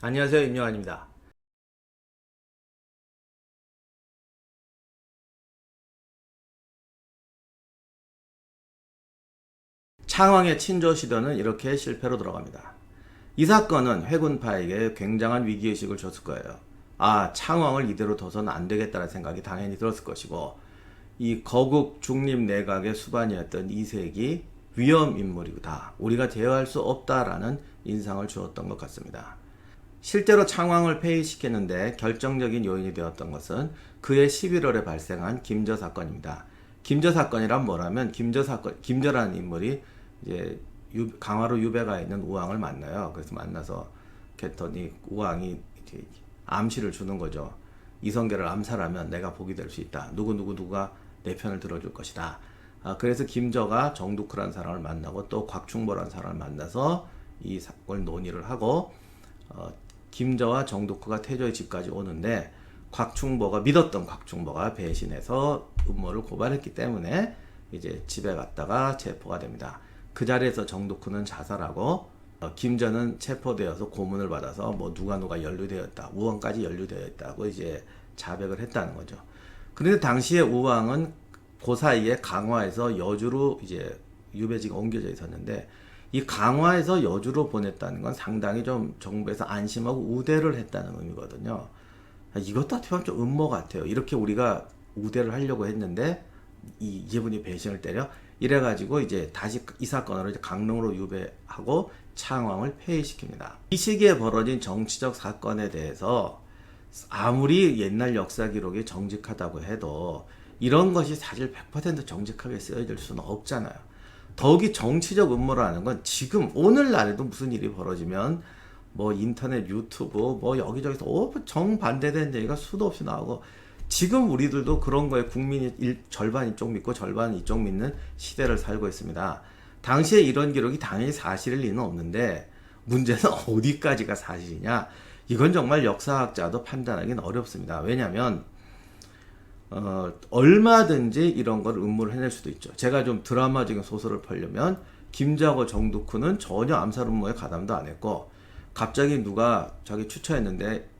안녕하세요, 임요한입니다. 창왕의 친조 시도는 이렇게 실패로 돌아갑니다. 이 사건은 회군파에게 굉장한 위기의식을 줬을 거예요. 아, 창왕을 이대로 둬서는 안 되겠다는 생각이 당연히 들었을 것이고, 이 거국 중립 내각의 수반이었던 이색이 위험 인물이다. 우리가 제어할 수 없다라는 인상을 주었던 것 같습니다. 실제로 창왕을 폐위시켰는데 결정적인 요인이 되었던 것은 그해 11월에 발생한 김저 사건입니다. 김저 사건이란 뭐라면 김저라는 인물이 이제 강화로 유배가 있는 우왕을 만나요. 그래서 만나서 했더니 우왕이 이제 암시를 주는 거죠. 이성계를 암살하면 내가 복이 될 수 있다. 누가 내 편을 들어줄 것이다. 그래서 김저가 정두크라는 사람을 만나고 또 곽충보라는 사람을 만나서 이 사건을 논의를 하고 김저와 정두크가 태조의 집까지 오는데 믿었던 곽충보가 배신해서 음모를 고발했기 때문에 이제 집에 갔다가 체포가 됩니다. 그 자리에서 정두크는 자살하고 김저는 체포되어서 고문을 받아서 뭐 누가 연루되었다, 우왕까지 연루되었다고 이제 자백을 했다는 거죠. 그런데 당시에 우왕은 그 사이에 강화에서 여주로 이제 유배지가 옮겨져 있었는데 이 강화에서 여주로 보냈다는 건 상당히 좀 정부에서 안심하고 우대를 했다는 의미거든요. 이것도 어떻게 보면 좀 음모 같아요. 이렇게 우리가 우대를 하려고 했는데 이분이 배신을 때려 이래가지고 이제 다시 이 사건으로 이제 강릉으로 유배하고 창왕을 폐위시킵니다. 이 시기에 벌어진 정치적 사건에 대해서 아무리 옛날 역사 기록이 정직하다고 해도 이런 것이 사실 100% 정직하게 쓰여질 수는 없잖아요. 더욱이 정치적 음모라는 건 지금 오늘날에도 무슨 일이 벌어지면 뭐 인터넷 유튜브 뭐 여기저기서 정반대된 얘기가 수도 없이 나오고 지금 우리들도 그런 거에 국민이 절반 이쪽 믿고 절반 이쪽 믿는 시대를 살고 있습니다. 당시에 이런 기록이 당연히 사실일 리는 없는데 문제는 어디까지가 사실이냐, 이건 정말 역사학자도 판단하기는 어렵습니다. 왜냐하면 얼마든지 이런 걸 음모를 해낼 수도 있죠. 제가 좀 드라마적인 소설을 펴려면 김자고 정두쿠는 전혀 암살 음모에 가담도 안 했고 갑자기 누가 자기 추천했는데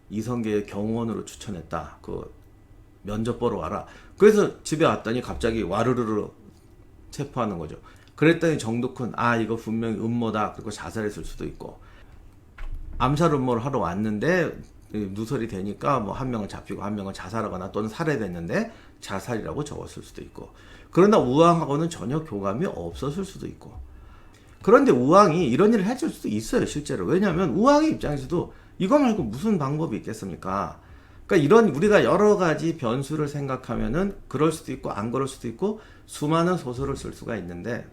이성계의 경호원으로 추천했다. 그 면접 보러 와라. 그래서 집에 왔더니 갑자기 와르르르 체포하는 거죠. 그랬더니 정두쿠는 이거 분명히 음모다. 그리고 자살했을 수도 있고, 암살 음모를 하러 왔는데 누설이 되니까 뭐 한 명은 잡히고 한 명은 자살하거나 또는 살해됐는데 자살이라고 적었을 수도 있고, 그러나 우왕하고는 전혀 교감이 없었을 수도 있고. 그런데 우왕이 이런 일을 해줄 수도 있어요, 실제로. 왜냐하면 우왕의 입장에서도 이거 말고 무슨 방법이 있겠습니까? 그러니까 이런 우리가 여러 가지 변수를 생각하면은 그럴 수도 있고 안 그럴 수도 있고 수많은 소설을 쓸 수가 있는데,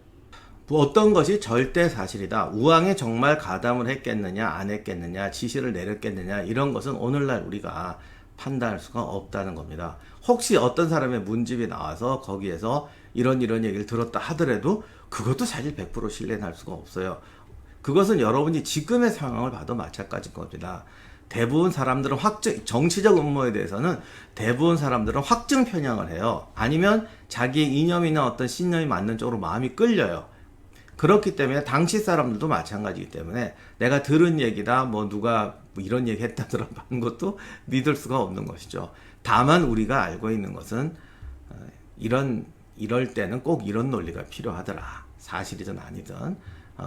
뭐 어떤 것이 절대 사실이다, 우왕이 정말 가담을 했겠느냐 안 했겠느냐 지시를 내렸겠느냐, 이런 것은 오늘날 우리가 판단할 수가 없다는 겁니다. 혹시 어떤 사람의 문집이 나와서 거기에서 이런 얘기를 들었다 하더라도 그것도 사실 100% 신뢰는 할 수가 없어요. 그것은 여러분이 지금의 상황을 봐도 마찬가지인 겁니다. 대부분 사람들은 정치적 음모에 대해서는 대부분 사람들은 확증 편향을 해요. 아니면 자기의 이념이나 어떤 신념이 맞는 쪽으로 마음이 끌려요. 그렇기 때문에 당시 사람들도 마찬가지이기 때문에 내가 들은 얘기다, 뭐 누가 뭐 이런 얘기 했다더라 하는 것도 믿을 수가 없는 것이죠. 다만 우리가 알고 있는 것은 이럴 때는 꼭 이런 논리가 필요하더라. 사실이든 아니든.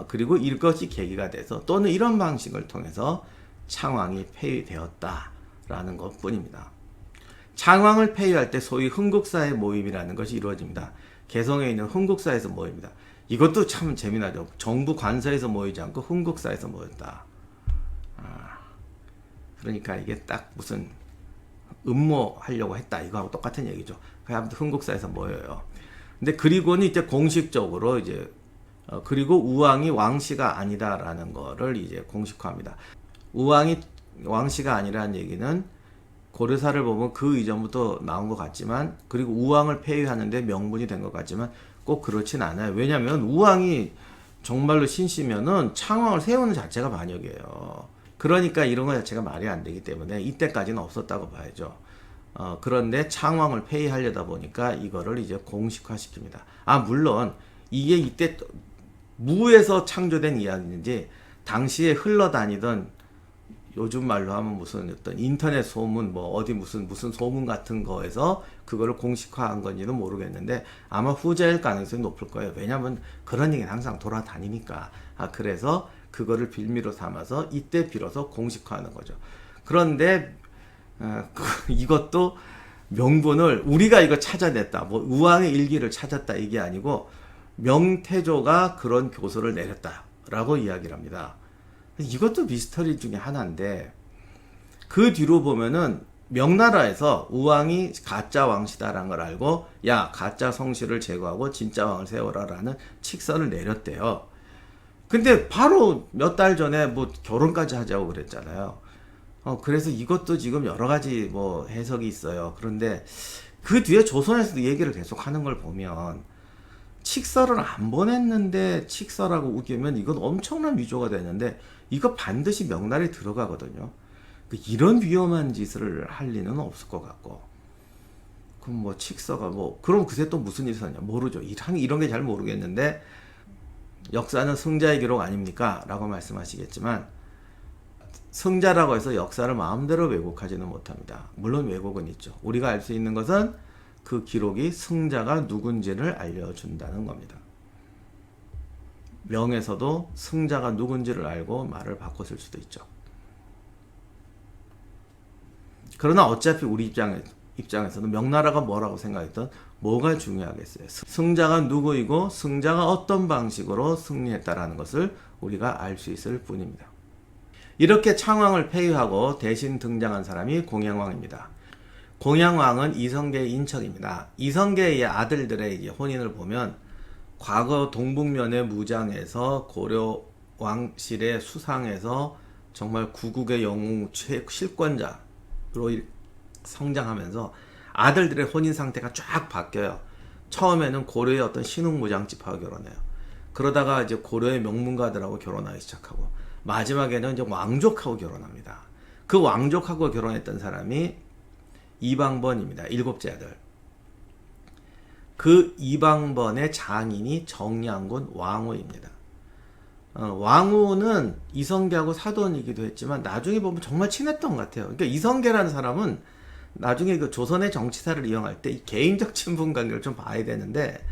그리고 이것이 계기가 돼서 또는 이런 방식을 통해서 창왕이 폐위되었다라는 것 뿐입니다. 창왕을 폐위할 때 소위 흥국사의 모임이라는 것이 이루어집니다. 개성에 있는 흥국사에서 모입니다. 이것도 참 재미나죠. 정부 관서에서 모이지 않고 흥국사에서 모였다. 그러니까 이게 딱 무슨 음모하려고 했다 이거하고 똑같은 얘기죠. 아무튼 흥국사에서 모여요. 근데 그리고는 이제 공식적으로 이제 그리고 우왕이 왕씨가 아니다라는 거를 이제 공식화합니다. 우왕이 왕씨가 아니라는 얘기는 고려사를 보면 그 이전부터 나온 것 같지만, 그리고 우왕을 폐위하는데 명분이 된 것 같지만 꼭 그렇진 않아요. 왜냐하면 우왕이 정말로 신씨면은 창왕을 세우는 자체가 반역이에요. 그러니까 이런 것 자체가 말이 안 되기 때문에 이때까지는 없었다고 봐야죠. 그런데 창왕을 폐위하려다 보니까 이거를 이제 공식화시킵니다. 물론 이게 이때 무에서 창조된 이야기인지 당시에 흘러다니던 요즘 말로 하면 무슨 어떤 인터넷 소문, 뭐 어디 무슨 소문 같은 거에서 그거를 공식화한 건지는 모르겠는데 아마 후자일 가능성이 높을 거예요. 왜냐하면 그런 얘기는 항상 돌아다니니까. 그래서 그거를 빌미로 삼아서 이때 비로소 공식화하는 거죠. 그런데 이것도 명분을 우리가 이거 찾아냈다, 뭐 우왕의 일기를 찾았다 이게 아니고 명태조가 그런 교서를 내렸다라고 이야기를 합니다. 이것도 미스터리 중에 하나인데 그 뒤로 보면은 명나라에서 우왕이 가짜 왕씨다라는 걸 알고 야 가짜 성씨를 제거하고 진짜 왕을 세워라라는 칙서를 내렸대요. 근데 바로 몇 달 전에 뭐 결혼까지 하자고 그랬잖아요. 그래서 이것도 지금 여러 가지 뭐 해석이 있어요. 그런데 그 뒤에 조선에서도 얘기를 계속 하는 걸 보면 칙서를 안 보냈는데 칙서라고 우기면 이건 엄청난 위조가 되는데 이거 반드시 명날에 들어가거든요. 이런 위험한 짓을 할 리는 없을 것 같고. 그럼 뭐 칙서가 뭐 그럼 그새 또 무슨 일이 있었냐 모르죠. 이런 게 잘 모르겠는데 역사는 승자의 기록 아닙니까? 라고 말씀하시겠지만 승자라고 해서 역사를 마음대로 왜곡하지는 못합니다. 물론 왜곡은 있죠. 우리가 알 수 있는 것은 그 기록이 승자가 누군지를 알려준다는 겁니다. 명에서도 승자가 누군지를 알고 말을 바꿨을 수도 있죠. 그러나 어차피 우리 입장에서는 명나라가 뭐라고 생각했던 뭐가 중요하겠어요. 승자가 누구이고 승자가 어떤 방식으로 승리했다라는 것을 우리가 알 수 있을 뿐입니다. 이렇게 창왕을 폐위하고 대신 등장한 사람이 공양왕입니다. 공양왕은 이성계의 인척입니다. 이성계의 아들들의 혼인을 보면 과거 동북면의 무장에서 고려 왕실의 수상에서 정말 구국의 영웅 실권자로 성장하면서 아들들의 혼인 상태가 쫙 바뀌어요. 처음에는 고려의 어떤 신흥무장집하고 결혼해요. 그러다가 이제 고려의 명문가들하고 결혼하기 시작하고 마지막에는 이제 왕족하고 결혼합니다. 그 왕족하고 결혼했던 사람이 이방번입니다. 7째 아들. 그 이방번의 장인이 정량군 왕후입니다. 왕후는 이성계하고 사돈이기도 했지만 나중에 보면 정말 친했던 것 같아요. 그러니까 이성계라는 사람은 나중에 그 조선의 정치사를 이용할 때 이 개인적 친분 관계를 좀 봐야 되는데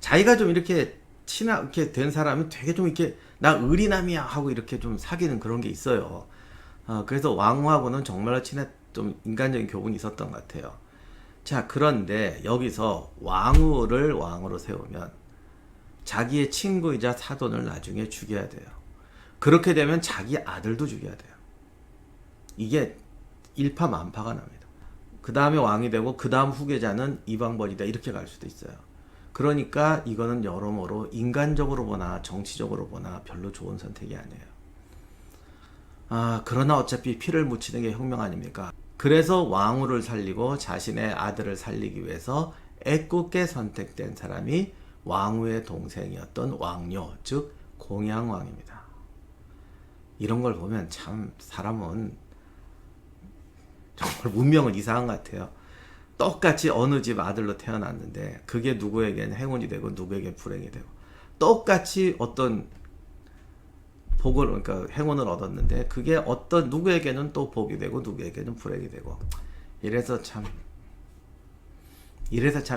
자기가 좀 이렇게 친하게 된 사람이 되게 좀 이렇게 나 의리남이야 하고 이렇게 좀 사귀는 그런 게 있어요. 그래서 왕후하고는 정말로 좀 인간적인 교분이 있었던 것 같아요. 자, 그런데 여기서 왕후를 왕으로 세우면 자기의 친구이자 사돈을 나중에 죽여야 돼요. 그렇게 되면 자기 아들도 죽여야 돼요. 이게 일파만파가 납니다. 그 다음에 왕이 되고 그 다음 후계자는 이방벌이다 이렇게 갈 수도 있어요. 그러니까 이거는 여러모로 인간적으로 보나 정치적으로 보나 별로 좋은 선택이 아니에요. 그러나 어차피 피를 묻히는 게 혁명 아닙니까? 그래서 왕후를 살리고 자신의 아들을 살리기 위해서 애꿎게 선택된 사람이 왕후의 동생이었던 왕료, 즉 공양왕입니다. 이런 걸 보면 참 사람은 정말 운명은 이상한 것 같아요. 똑같이 어느 집 아들로 태어났는데 그게 누구에게는 행운이 되고 누구에게 불행이 되고 똑같이 어떤 복을 그러니까 행운을 얻었는데 그게 어떤 누구에게는 또 복이 되고 누구에게는 불행이 되고 이래서 참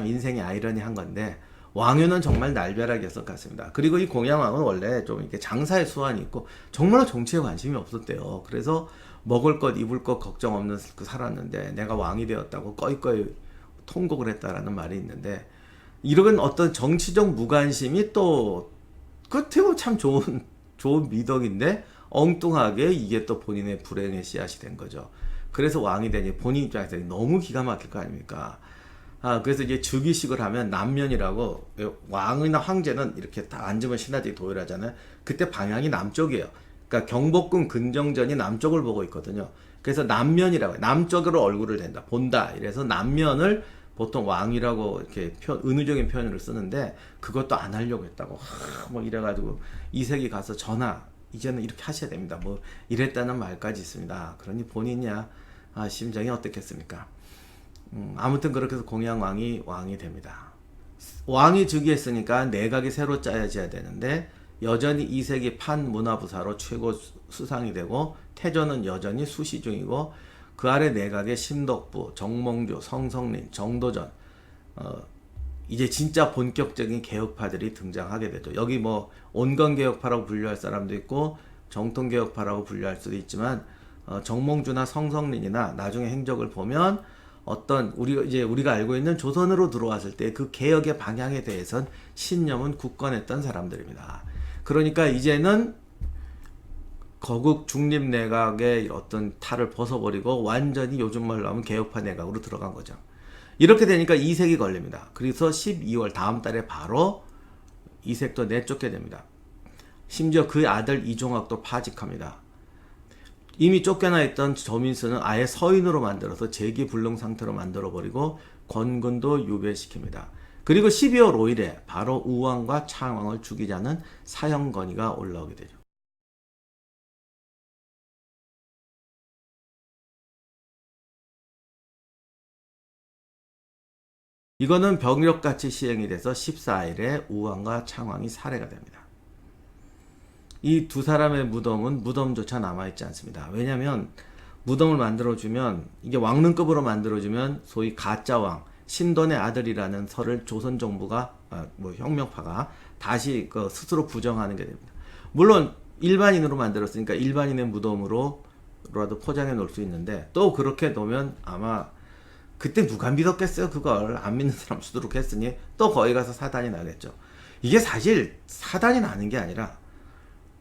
인생이 아이러니한 건데 왕유는 정말 날벼락이었을 것 같습니다. 그리고 이 공양왕은 원래 좀 이렇게 장사에 수완이 있고 정말로 정치에 관심이 없었대요. 그래서 먹을 것 입을 것 걱정 없는 살았는데 내가 왕이 되었다고 꺼이꺼이 통곡을 했다라는 말이 있는데 이런 어떤 정치적 무관심이 또 끝으로 참 좋은 미덕인데 엉뚱하게 이게 또 본인의 불행의 씨앗이 된 거죠. 그래서 왕이 되니 본인 입장에서 너무 기가 막힐 거 아닙니까? 그래서 이제 즉위식을 하면 남면이라고 왕이나 황제는 이렇게 딱 앉으면 신하들이 도열하잖아요. 그때 방향이 남쪽이에요. 그러니까 경복궁 근정전이 남쪽을 보고 있거든요. 그래서 남면이라고 해요. 남쪽으로 얼굴을 댄다, 본다. 이래서 남면을 보통 왕이라고 이렇게 은유적인 표현을 쓰는데 그것도 안 하려고 했다고 뭐 이래가지고 이색이 가서 전하 이제는 이렇게 하셔야 됩니다. 뭐 이랬다는 말까지 있습니다. 그러니 본인이야 심정이 어떻겠습니까? 아무튼 그렇게 해서 공양왕이 왕이 됩니다. 왕이 즉위했으니까 내각이 새로 짜여져야 되는데 여전히 이색이 판문화부사로 최고 수상이 되고 태조는 여전히 수시 중이고 그 아래 내각의 신덕부, 정몽주, 성성린, 정도전 이제 진짜 본격적인 개혁파들이 등장하게 되죠. 여기 뭐 온건개혁파라고 분류할 사람도 있고 정통개혁파라고 분류할 수도 있지만 정몽주나 성성린이나 나중에 행적을 보면 어떤 우리가 알고 있는 조선으로 들어왔을 때 그 개혁의 방향에 대해선 신념은 굳건했던 사람들입니다. 그러니까 이제는 거국 중립내각의 어떤 탈을 벗어버리고 완전히 요즘 말로 하면 개혁파 내각으로 들어간 거죠. 이렇게 되니까 이색이 걸립니다. 그래서 12월 다음 달에 바로 이색도 내쫓게 됩니다. 심지어 그 아들 이종학도 파직합니다. 이미 쫓겨나 있던 조민수는 아예 서인으로 만들어서 재기불능 상태로 만들어버리고 권군도 유배시킵니다. 그리고 12월 5일에 바로 우왕과 창왕을 죽이자는 사형 건의가 올라오게 되죠. 이거는 병력같이 시행이 돼서 14일에 우왕과 창왕이 살해가 됩니다. 이 두 사람의 무덤은 무덤조차 남아있지 않습니다. 왜냐하면 무덤을 만들어주면 이게 왕릉급으로 만들어주면 소위 가짜왕 신돈의 아들이라는 설을 조선 정부가 혁명파가 다시 스스로 부정하는 게 됩니다. 물론 일반인으로 만들었으니까 일반인의 무덤으로라도 포장해 놓을 수 있는데 또 그렇게 놓으면 아마 그때 누가 믿었겠어요. 그걸 안 믿는 사람 수두룩했으니 또 거기 가서 사단이 나겠죠. 이게 사실 사단이 나는 게 아니라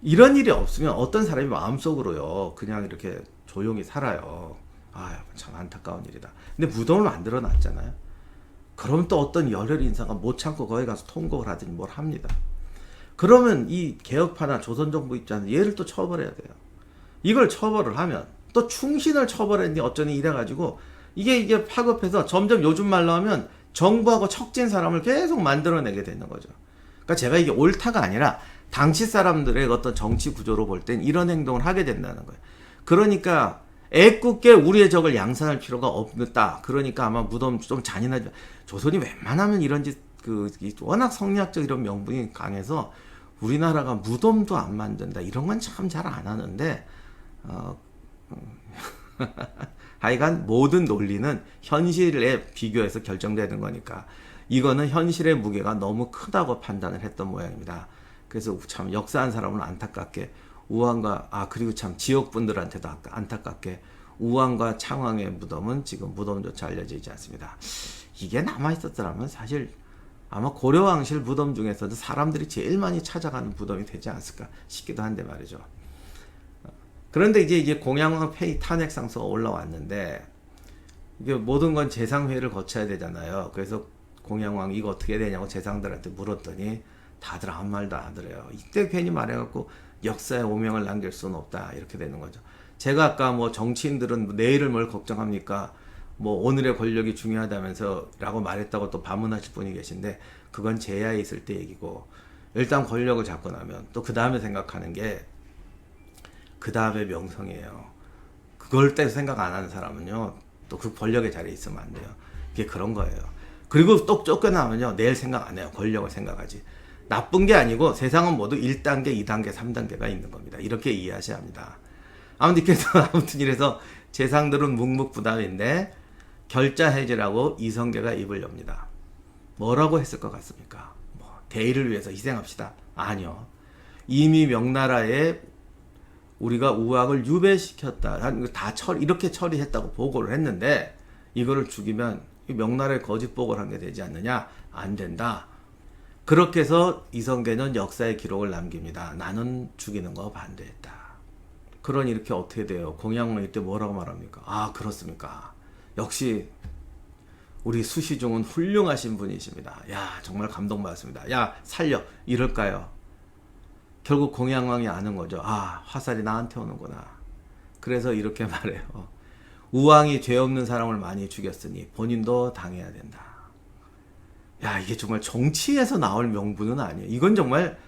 이런 일이 없으면 어떤 사람이 마음속으로요 그냥 이렇게 조용히 살아요. 아, 참 안타까운 일이다. 근데 무덤을 만들어 놨잖아요. 그럼 또 어떤 열혈 인사가 못 참고 거기 가서 통곡을 하더니 뭘 합니다. 그러면 이 개혁파나 조선정부 입장에서 얘를 또 처벌해야 돼요. 이걸 처벌을 하면 또 충신을 처벌했니 어쩌니 이래가지고 이게 파급해서 점점 요즘 말로 하면 정부하고 척진 사람을 계속 만들어내게 되는 거죠. 그러니까 제가 이게 옳다가 아니라 당시 사람들의 어떤 정치 구조로 볼 땐 이런 행동을 하게 된다는 거예요. 그러니까 애꿎게 우리의 적을 양산할 필요가 없다. 그러니까 아마 무덤 좀 잔인하죠. 조선이 웬만하면 이런 짓 워낙 성리학적 이런 명분이 강해서 우리나라가 무덤도 안 만든다. 이런 건 참 잘 안 하는데 하여간 모든 논리는 현실에 비교해서 결정되는 거니까 이거는 현실의 무게가 너무 크다고 판단을 했던 모양입니다. 그래서 참 역사한 사람은 안타깝게 우왕과 그리고 참 지역분들한테도 안타깝게 우왕과 창왕의 무덤은 지금 무덤조차 알려지지 않습니다. 이게 남아있었더라면 사실 아마 고려왕실 무덤 중에서도 사람들이 제일 많이 찾아가는 무덤이 되지 않았을까 싶기도 한데 말이죠. 그런데 이제 공양왕 폐위 탄핵 상소가 올라왔는데 이게 모든 건 재상회의를 거쳐야 되잖아요. 그래서 공양왕 이거 어떻게 되냐고 재상들한테 물었더니 다들 아무 말도 안 하더래요. 이때 괜히 말해갖고 역사에 오명을 남길 수는 없다 이렇게 되는 거죠. 제가 아까 뭐 정치인들은 내일을 뭘 걱정합니까? 뭐 오늘의 권력이 중요하다면서 라고 말했다고 또 반문하실 분이 계신데 그건 제야에 있을 때 얘기고 일단 권력을 잡고 나면 또 그 다음에 생각하는 게 그 다음에 명성이에요. 그걸 때 생각 안 하는 사람은요 또 그 권력의 자리에 있으면 안 돼요. 이게 그런 거예요. 그리고 또 쫓겨나면요 내일 생각 안 해요. 권력을 생각하지. 나쁜 게 아니고 세상은 모두 1단계, 2단계, 3단계가 있는 겁니다. 이렇게 이해하셔야 합니다. 아무튼 이래서 재상들은 묵묵부답인데 결자 해제라고 이성계가 입을 엽니다. 뭐라고 했을 것 같습니까? 대의를 위해서 희생합시다. 아니요. 이미 명나라에 우리가 우왕을 유배시켰다. 이렇게 처리했다고 보고를 했는데 이거를 죽이면 명나라에 거짓 보고를 한 게 되지 않느냐? 안 된다. 그렇게 해서 이성계는 역사의 기록을 남깁니다. 나는 죽이는 거 반대했다. 그러니 이렇게 어떻게 돼요? 공양왕 이때 뭐라고 말합니까? 그렇습니까? 역시 우리 수시종은 훌륭하신 분이십니다. 야 정말 감동받았습니다. 야 살려 이럴까요? 결국 공양왕이 아는 거죠. 화살이 나한테 오는구나. 그래서 이렇게 말해요. 우왕이 죄 없는 사람을 많이 죽였으니 본인도 당해야 된다. 야 이게 정말 정치에서 나올 명분은 아니에요. 이건 정말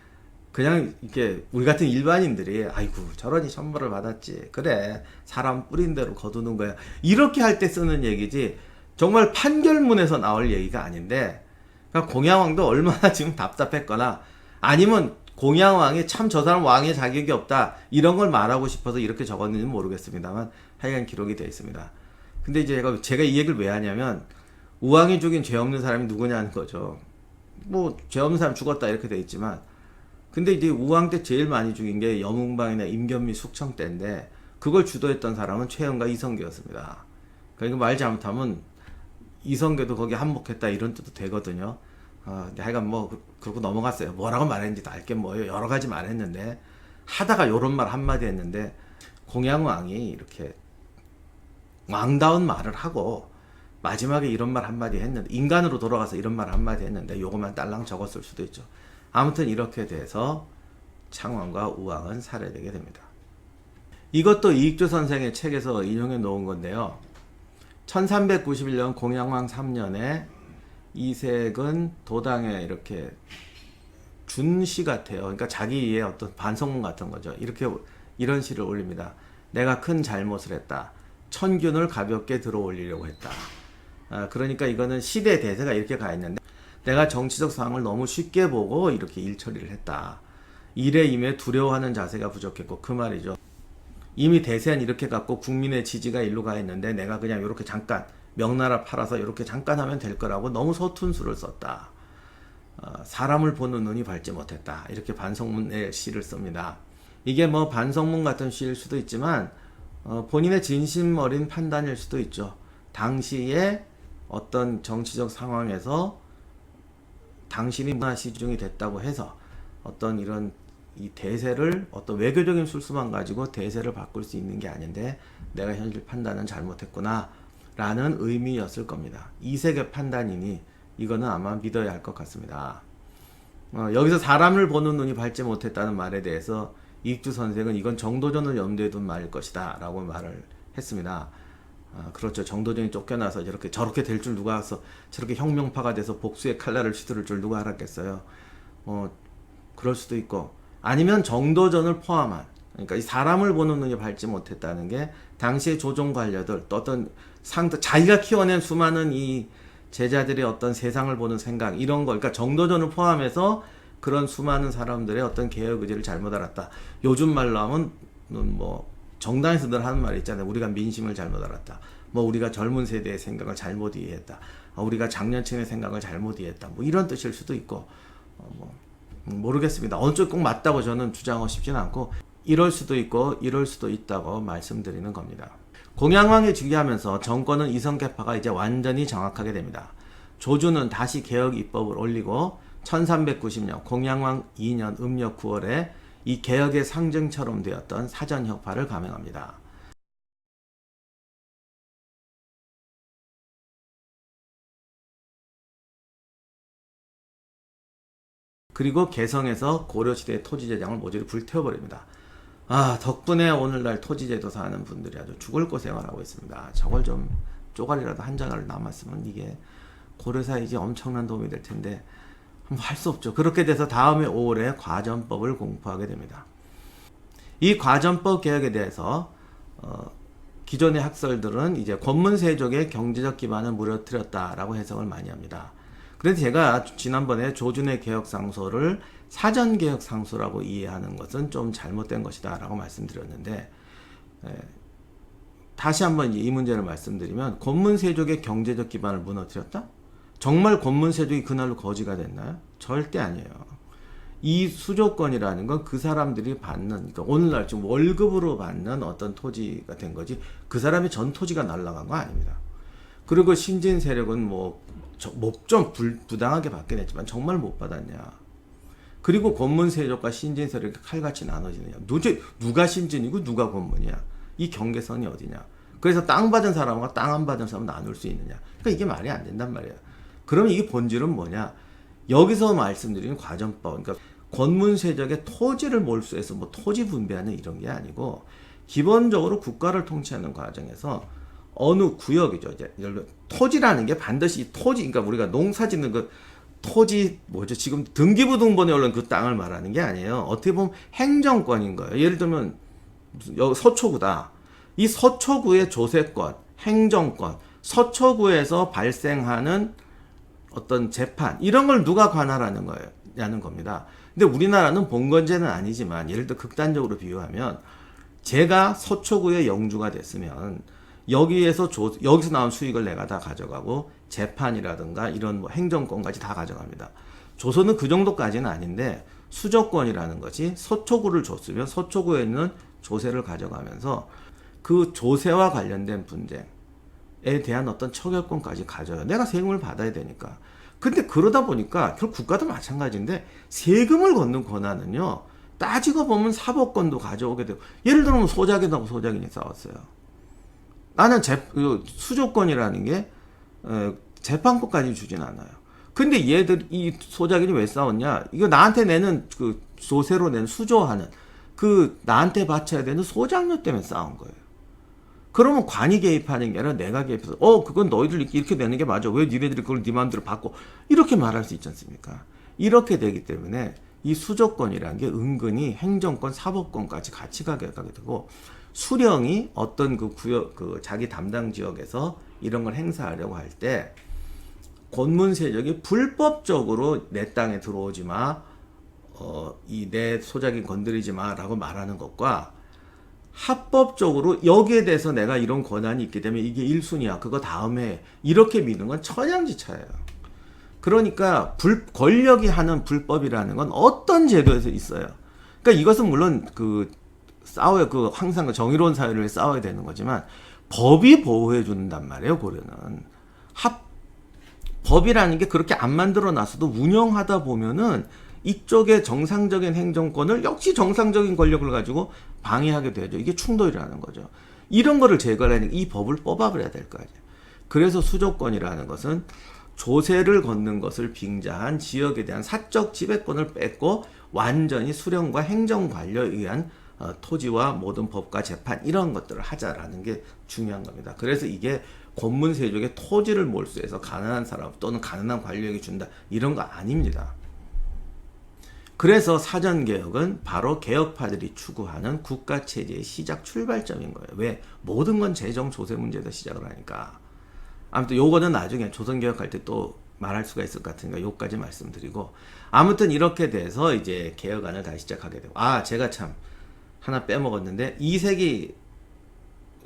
그냥 이렇게 우리 같은 일반인들이 아이고 저러니 천벌을 받았지. 그래 사람 뿌린 대로 거두는 거야. 이렇게 할 때 쓰는 얘기지 정말 판결문에서 나올 얘기가 아닌데 그러니까 공양왕도 얼마나 지금 답답했거나 아니면 공양왕이 참 저 사람 왕의 자격이 없다 이런 걸 말하고 싶어서 이렇게 적었는지는 모르겠습니다만 하여간 기록이 되어 있습니다. 근데 이제 제가 이 얘기를 왜 하냐면 우왕이 죽인 죄 없는 사람이 누구냐는 거죠. 뭐 죄 없는 사람 죽었다 이렇게 돼 있지만 근데 이제 우왕 때 제일 많이 죽인 게 염웅방이나 임견미 숙청 때인데 그걸 주도했던 사람은 최영과 이성계였습니다. 그러니까 말 잘못하면 이성계도 거기 한몫했다 이런 뜻도 되거든요. 하여간 뭐 그러고 넘어갔어요. 뭐라고 말했는지도 알게 뭐예요. 여러 가지 말했는데 하다가 요런 말 한마디 했는데 공양왕이 이렇게 왕다운 말을 하고 마지막에 이런 말 한마디 했는데 인간으로 돌아가서 이런 말 한마디 했는데 요것만 딸랑 적었을 수도 있죠. 아무튼 이렇게 돼서 창왕과 우왕은 살해되게 됩니다. 이것도 이익주 선생의 책에서 인용해 놓은 건데요. 1391년 공양왕 3년에 이색은 도당에 이렇게 준시 같아요. 그러니까 자기의 어떤 반성문 같은 거죠. 이런 시를 올립니다. 내가 큰 잘못을 했다. 천균을 가볍게 들어 올리려고 했다. 그러니까 이거는 시대 대세가 이렇게 가 있는데 내가 정치적 상황을 너무 쉽게 보고 이렇게 일 처리를 했다. 일에 임해 두려워하는 자세가 부족했고 그 말이죠. 이미 대세는 이렇게 갔고 국민의 지지가 일로 가 있는데 내가 그냥 이렇게 잠깐 명나라 팔아서 이렇게 잠깐 하면 될 거라고 너무 서툰 수를 썼다. 사람을 보는 눈이 밝지 못했다. 이렇게 반성문의 시를 씁니다. 이게 뭐 반성문 같은 시일 수도 있지만 본인의 진심 어린 판단일 수도 있죠. 당시에 어떤 정치적 상황에서 당신이 문화시중이 됐다고 해서 어떤 이런 이 대세를 어떤 외교적인 술수만 가지고 대세를 바꿀 수 있는 게 아닌데 내가 현실 판단은 잘못했구나 라는 의미였을 겁니다. 이색의 판단이니 이거는 아마 믿어야 할 것 같습니다. 여기서 사람을 보는 눈이 밝지 못했다는 말에 대해서 이익주 선생은 이건 정도전을 염두에 둔 말일 것이다 라고 말을 했습니다. 그렇죠. 정도전이 쫓겨나서 저렇게 될 줄 누가 알았어. 저렇게 혁명파가 돼서 복수의 칼날을 휘두를 줄 누가 알았겠어요. 그럴 수도 있고 아니면 정도전을 포함한 그러니까 이 사람을 보는 눈이 밝지 못했다는 게 당시의 조정 관료들 또 어떤 자기가 키워낸 수많은 이 제자들의 어떤 세상을 보는 생각 이런 거 그러니까 정도전을 포함해서 그런 수많은 사람들의 어떤 개혁 의지를 잘못 알았다. 요즘 말로 하면 뭐 정당에서 늘 하는 말이 있잖아요. 우리가 민심을 잘못 알았다. 뭐 우리가 젊은 세대의 생각을 잘못 이해했다. 우리가 장년층의 생각을 잘못 이해했다. 뭐 이런 뜻일 수도 있고 모르겠습니다. 어느 쪽 꼭 맞다고 저는 주장하고 싶지는 않고 이럴 수도 있고 이럴 수도 있다고 말씀드리는 겁니다. 공양왕이 즉위하면서 정권은 이성계파가 이제 완전히 정확하게 됩니다. 조주는 다시 개혁 입법을 올리고 1390년 공양왕 2년 음력 9월에 이 개혁의 상징처럼 되었던 사전혁파를 감행합니다. 그리고 개성에서 고려시대의 토지재장을 모조리 불태워버립니다. 덕분에 오늘날 토지제도 사는 분들이 아주 죽을 고생을 하고 있습니다. 저걸 좀 쪼가리라도 한 장을 남았으면 이게 고려사에 이제 엄청난 도움이 될 텐데 할 수 없죠. 그렇게 돼서 다음해 5월에 과전법을 공포하게 됩니다. 이 과전법 개혁에 대해서 기존의 학설들은 이제 권문세족의 경제적 기반을 무너뜨렸다라고 해석을 많이 합니다. 그래서 제가 지난번에 조준의 개혁상소를 사전개혁상소라고 이해하는 것은 좀 잘못된 것이다 라고 말씀드렸는데 다시 한번 이 문제를 말씀드리면 권문세족의 경제적 기반을 무너뜨렸다? 정말 권문세족이 그날로 거지가 됐나요? 절대 아니에요. 이 수조권이라는 건 그 사람들이 받는 그러니까 오늘날 지금 월급으로 받는 어떤 토지가 된 거지 그 사람의 전 토지가 날아간 거 아닙니다. 그리고 신진 세력은 뭐 좀 부당하게 받긴 했지만 정말 못 받았냐. 그리고 권문세족과 신진 세력이 칼같이 나눠지느냐. 도대체 누가 신진이고 누가 권문이야. 이 경계선이 어디냐. 그래서 땅 받은 사람과 땅 안 받은 사람은 나눌 수 있느냐. 그러니까 이게 말이 안 된단 말이야. 그러면 이게 본질은 뭐냐. 여기서 말씀드리는 과전법. 그러니까 권문세족의 토지를 몰수해서 뭐 토지 분배하는 이런 게 아니고 기본적으로 국가를 통치하는 과정에서 어느 구역이죠. 이제 토지라는 게 반드시 토지, 그러니까 우리가 농사 짓는 그 토지 뭐죠? 지금 등기부등본에 올라온 그 땅을 말하는 게 아니에요. 어떻게 보면 행정권인 거예요. 예를 들면 여기 서초구다. 이 서초구의 조세권, 행정권, 서초구에서 발생하는 어떤 재판 이런 걸 누가 관할하는 거예요? 라는 겁니다. 근데 우리나라는 봉건제는 아니지만 예를 들어 극단적으로 비유하면 제가 서초구의 영주가 됐으면 여기서 나온 수익을 내가 다 가져가고 재판이라든가 이런 뭐 행정권까지 다 가져갑니다. 조선은 그 정도까지는 아닌데 수조권이라는 것이 서초구를 줬으면 서초구에 있는 조세를 가져가면서 그 조세와 관련된 분쟁에 대한 어떤 처결권까지 가져요. 내가 세금을 받아야 되니까. 근데 그러다 보니까 결국 국가도 마찬가지인데 세금을 걷는 권한은요. 따지고 보면 사법권도 가져오게 되고 예를 들면 소작인하고 소작인이 싸웠어요. 나는 수조권이라는 게 재판권까지 주진 않아요. 근데 이 소작인이 왜 싸웠냐? 이거 나한테 내는 그 조세로 낸 수조하는 그 나한테 바쳐야 되는 소장료 때문에 싸운 거예요. 그러면 관이 개입하는 게 아니라 내가 개입해서 그건 너희들 이렇게 내는 게 맞아. 왜 니네들이 그걸 니 마음대로 받고 이렇게 말할 수 있지 않습니까? 이렇게 되기 때문에 이 수조권이라는 게 은근히 행정권, 사법권까지 같이 가게 되고 수령이 어떤 그 구역, 자기 담당 지역에서 이런 걸 행사하려고 할 때 권문 세력이 불법적으로 내 땅에 들어오지 마, 내 소작인 건드리지 마라고 말하는 것과 합법적으로 여기에 대해서 내가 이런 권한이 있기 때문에 이게 1순위야. 그거 다음에 이렇게 믿는 건 천양지차예요. 그러니까 권력이 하는 불법이라는 건 어떤 제도에서 있어요. 그러니까 이것은 물론 항상 정의로운 사회를 싸워야 되는 거지만 법이 보호해 준단 말이에요. 고려는 법이라는 게 그렇게 안 만들어 놨어도 운영하다 보면은 이쪽의 정상적인 행정권을 역시 정상적인 권력을 가지고 방해하게 되죠. 이게 충돌이라는 거죠. 이런 거를 제거하려니까 이 법을 뽑아버려야 될 거 아니에요. 그래서 수조권이라는 것은 조세를 걷는 것을 빙자한 지역에 대한 사적 지배권을 뺏고 완전히 수령과 행정관료에 의한 토지와 모든 법과 재판 이런 것들을 하자라는 게 중요한 겁니다. 그래서 이게 권문세족의 토지를 몰수해서 가난한 사람 또는 가난한 관료에게 준다 이런 거 아닙니다. 그래서 사전개혁은 바로 개혁파들이 추구하는 국가체제의 시작 출발점인 거예요. 왜? 모든 건 재정 조세 문제에서 시작을 하니까. 아무튼 요거는 나중에 조선개혁할 때 또 말할 수가 있을 것 같으니까 요까지 말씀드리고 아무튼 이렇게 돼서 이제 개혁안을 다시 시작하게 되고 제가 참 하나 빼먹었는데 이색이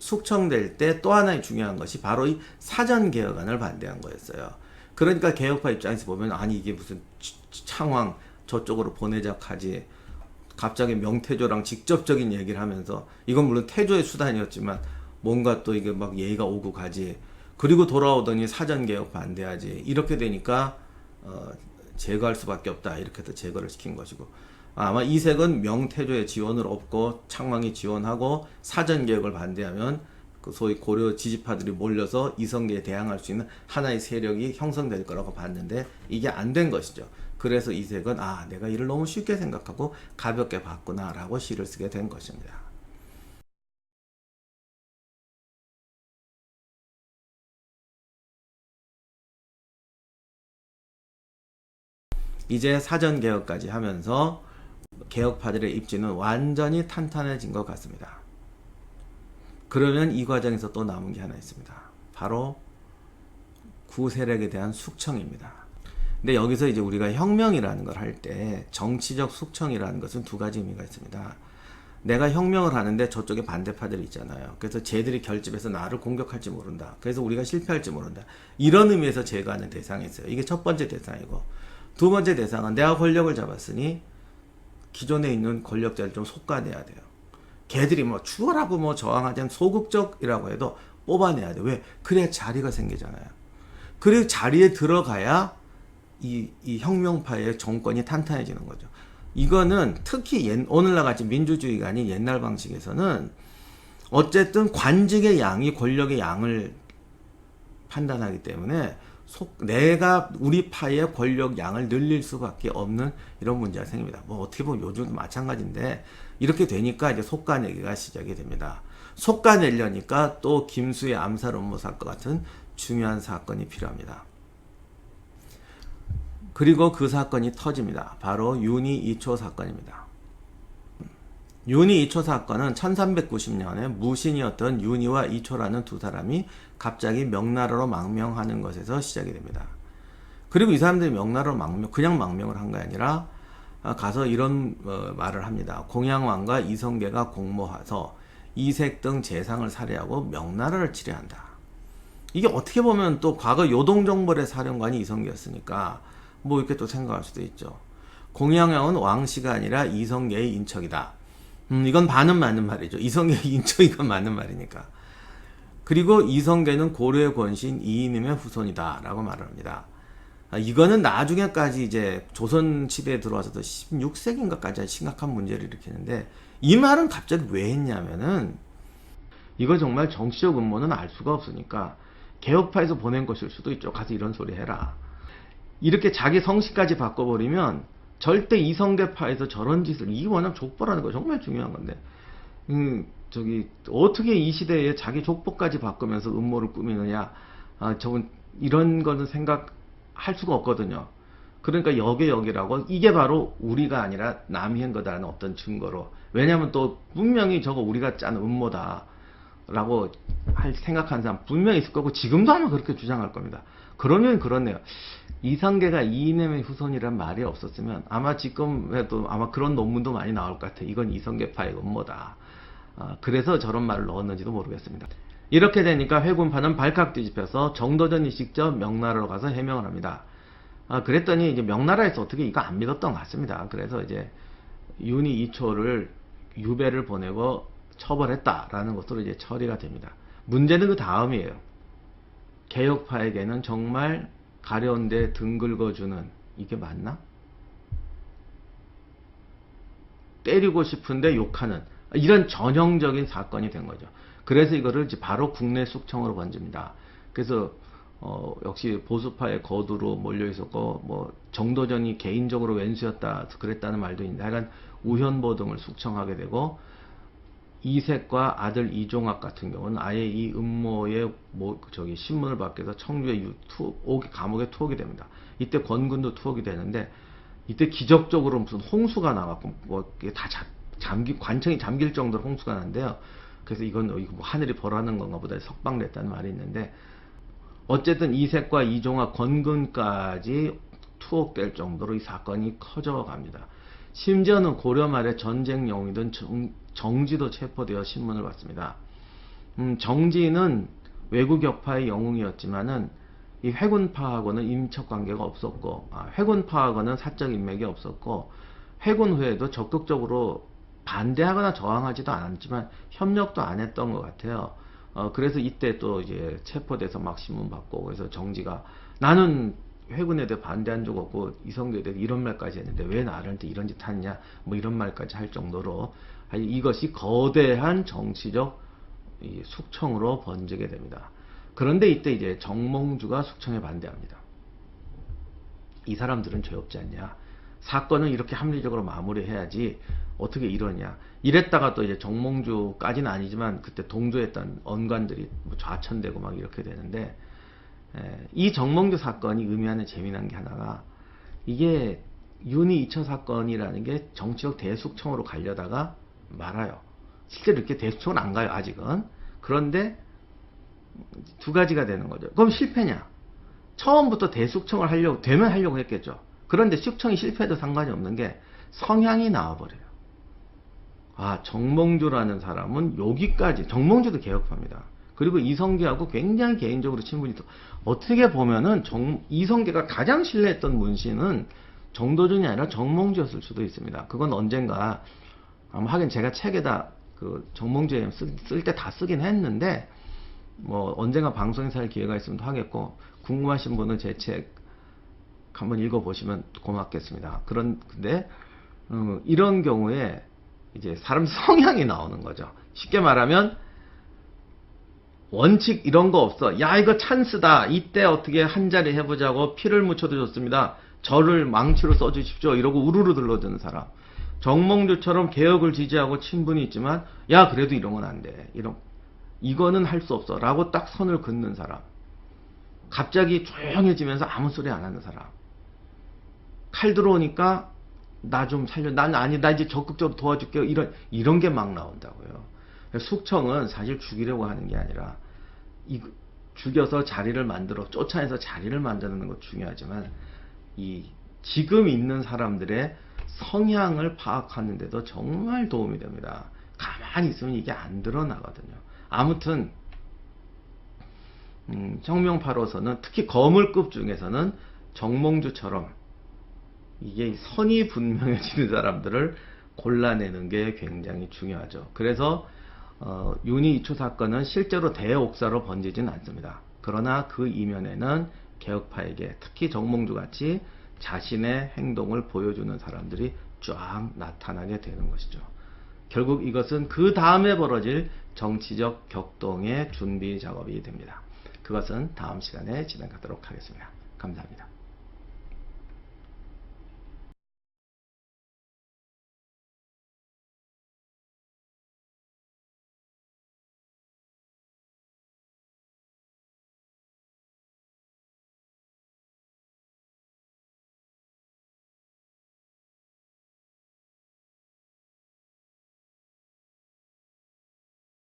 숙청될 때 또 하나의 중요한 것이 바로 이 사전개혁안을 반대한 거였어요. 그러니까 개혁파 입장에서 보면 이게 무슨 창왕 저쪽으로 보내자 하지 갑자기 명태조랑 직접적인 얘기를 하면서 이건 물론 태조의 수단이었지만 뭔가 또 이게 막 예의가 오고 가지 그리고 돌아오더니 사전개혁 반대하지 이렇게 되니까 제거할 수밖에 없다 이렇게 해서 제거를 시킨 것이고 아마 이색은 명태조의 지원을 얻고 창왕이 지원하고 사전개혁을 반대하면 그 소위 고려 지지파들이 몰려서 이성계에 대항할 수 있는 하나의 세력이 형성될 거라고 봤는데 이게 안 된 것이죠. 그래서 이색은 내가 이를 너무 쉽게 생각하고 가볍게 봤구나 라고 시를 쓰게 된 것입니다. 이제 사전개혁까지 하면서 개혁파들의 입지는 완전히 탄탄해진 것 같습니다. 그러면 이 과정에서 또 남은 게 하나 있습니다. 바로 구세력에 대한 숙청입니다. 근데 여기서 이제 우리가 혁명이라는 걸 할 때 정치적 숙청이라는 것은 두 가지 의미가 있습니다. 내가 혁명을 하는데 저쪽에 반대파들이 있잖아요. 그래서 쟤들이 결집해서 나를 공격할지 모른다. 그래서 우리가 실패할지 모른다. 이런 의미에서 제거하는 대상이 있어요. 이게 첫 번째 대상이고 두 번째 대상은 내가 권력을 잡았으니 기존에 있는 권력자를 좀 솎아내야 돼요. 걔들이 뭐 죽어라고 뭐 저항하자면 소극적이라고 해도 뽑아내야 돼요. 왜? 그래야 자리가 생기잖아요. 그리고 자리에 들어가야 이 혁명파의 정권이 탄탄해지는 거죠. 이거는 특히 오늘날 같이 민주주의가 아닌 옛날 방식에서는 어쨌든 관직의 양이 권력의 양을 판단하기 때문에 내가 우리 파의 권력 양을 늘릴 수밖에 없는 이런 문제가 생깁니다. 뭐 어떻게 보면 요즘도 마찬가지인데 이렇게 되니까 이제 속가내기가 시작이 됩니다. 속가내려니까 또 김수의 암살 음모 사건 같은 중요한 사건이 필요합니다. 그리고 그 사건이 터집니다. 바로 윤희 이초 사건입니다. 윤희 이초 사건은 1390년에 무신이었던 윤희와 이초라는 두 사람이 갑자기 명나라로 망명하는 것에서 시작이 됩니다. 그리고 이 사람들이 명나라로 그냥 망명을 한 게 아니라 가서 이런 말을 합니다. 공양왕과 이성계가 공모해서 이색 등 재상을 살해하고 명나라를 치려한다. 이게 어떻게 보면 또 과거 요동정벌의 사령관이 이성계였으니까 뭐 이렇게 또 생각할 수도 있죠. 공양왕은 왕씨가 아니라 이성계의 인척이다. 이건 반은 맞는 말이죠. 이성계의 인척이건 맞는 말이니까. 그리고 이성계는 고려의 권신 이이님의 후손이다 라고 말을 합니다. 이거는 나중에까지 이제 조선시대에 들어와서도 16세기인가까지 심각한 문제를 일으키는데, 이 말은 갑자기 왜 했냐면은 이거 정말 정치적 음모는 알 수가 없으니까 개혁파에서 보낸 것일 수도 있죠. 가서 이런 소리 해라. 이렇게 자기 성씨까지 바꿔버리면 절대 이성계파에서 저런 짓을, 이게 워낙 족보라는 거 정말 중요한 건데 어떻게 이 시대에 자기 족보까지 바꾸면서 음모를 꾸미느냐. 저건 이런 거는 생각할 수가 없거든요. 그러니까 여기라고, 이게 바로 우리가 아니라 남이 한 거다라는 어떤 증거로. 왜냐면 또 분명히 저거 우리가 짠 음모다 라고 생각하는 사람 분명히 있을 거고, 지금도 아마 그렇게 주장할 겁니다. 그러면 그렇네요. 이성계가 이이님의 후손이란 말이 없었으면 아마 지금에도 아마 그런 논문도 많이 나올 것 같아요. 이건 이성계파의 음모다. 그래서 저런 말을 넣었는지도 모르겠습니다. 이렇게 되니까 회군파는 발칵 뒤집혀서 정도전이 직접 명나라로 가서 해명을 합니다. 그랬더니 이제 명나라에서 어떻게 이거 안 믿었던 것 같습니다. 그래서 이제 윤희 이초를 유배를 보내고 처벌했다라는 것으로 이제 처리가 됩니다. 문제는 그 다음이에요. 개혁파에게는 정말 가려운데 등 긁어주는, 이게 맞나? 때리고 싶은데 욕하는, 이런 전형적인 사건이 된 거죠. 그래서 이거를 이제 바로 국내 숙청으로 번집니다. 그래서 역시 보수파의 거두로 몰려 있었고, 뭐 정도전이 개인적으로 왼수였다 그랬다는 말도 있는데, 하여간 우현보 등을 숙청하게 되고, 이색과 아들 이종학 같은 경우는 아예 이 음모의 신문을 받게해서 청주의 감옥에 투옥이 됩니다. 이때 권군도 투옥이 되는데, 이때 기적적으로 무슨 홍수가 나왔고, 뭐 이게 다 관청이 잠길 정도로 홍수가 나는데요. 그래서 이거 뭐 하늘이 벌하는 건가 보다 석방됐다는 말이 있는데, 어쨌든 이색과 이종학, 권근까지 투옥될 정도로 이 사건이 커져갑니다. 심지어는 고려 말에 전쟁 영웅이던 정지도 체포되어 신문을 받습니다. 정지는 외국역파의 영웅이었지만은 이 회군파하고는 인척 관계가 없었고, 회군파하고는 사적 인맥이 없었고, 회군 후에도 적극적으로 반대하거나 저항하지도 않았지만 협력도 안 했던 것 같아요. 그래서 이때 또 이제 체포돼서 막 신문 받고, 그래서 정지가 나는 회군에 대해 반대한 적 없고 이성계에 대해 이런 말까지 했는데 왜 나한테 이런 짓 하느냐, 뭐 이런 말까지 할 정도로 이것이 거대한 정치적 숙청으로 번지게 됩니다. 그런데 이때 이제 정몽주가 숙청에 반대합니다. 이 사람들은 죄 없지 않냐, 사건은 이렇게 합리적으로 마무리해야지 어떻게 이러냐. 이랬다가 또 이제 정몽주까지는 아니지만 그때 동조했던 언관들이 좌천되고 막 이렇게 되는데, 이 정몽주 사건이 의미하는 재미난 게 하나가, 이게 윤희 2차 사건이라는 게 정치적 대숙청으로 가려다가 말아요. 실제로 이렇게 대숙청은 안 가요, 아직은. 그런데 두 가지가 되는 거죠. 그럼 실패냐? 처음부터 대숙청을 하려고 했겠죠. 그런데 숙청이 실패해도 상관이 없는 게 성향이 나와버려요. 정몽주라는 사람은 여기까지, 정몽주도 개혁파입니다. 그리고 이성계하고 굉장히 개인적으로 친분이 있어. 어떻게 보면은 이성계가 가장 신뢰했던 문신은 정도전이 아니라 정몽주였을 수도 있습니다. 그건 언젠가 하긴 제가 책에다 그 정몽주에 쓸 때 다 쓰긴 했는데, 뭐 언젠가 방송에서 할 기회가 있으면 하겠고, 궁금하신 분은 제 책 한번 읽어보시면 고맙겠습니다. 근데 이런 경우에 이제 사람 성향이 나오는 거죠. 쉽게 말하면 원칙 이런 거 없어. 야, 이거 찬스다. 이때 어떻게 한 자리 해보자고 피를 묻혀도 좋습니다. 저를 망치로 써주십시오. 이러고 우르르 들러드는 사람. 정몽주처럼 개혁을 지지하고 친분이 있지만, 야, 그래도 이런 건 안 돼. 이거는 할 수 없어. 라고 딱 선을 긋는 사람. 갑자기 조용해지면서 아무 소리 안 하는 사람. 칼 들어오니까 나 좀 살려. 나 이제 적극적으로 도와줄게요. 이런 게 막 나온다고요. 숙청은 사실 죽이려고 하는 게 아니라, 죽여서 자리를 쫓아내서 자리를 만드는 것 중요하지만, 지금 있는 사람들의 성향을 파악하는데도 정말 도움이 됩니다. 가만히 있으면 이게 안 드러나거든요. 아무튼 청명파로서는 특히 거물급 중에서는 정몽주처럼 이게 선이 분명해지는 사람들을 골라내는 게 굉장히 중요하죠. 그래서 윤희 이초 사건은 실제로 대옥사로 번지진 않습니다. 그러나 그 이면에는 개혁파에게 특히 정몽주 같이 자신의 행동을 보여주는 사람들이 쫙 나타나게 되는 것이죠. 결국 이것은 그 다음에 벌어질 정치적 격동의 준비 작업이 됩니다. 그것은 다음 시간에 진행하도록 하겠습니다. 감사합니다.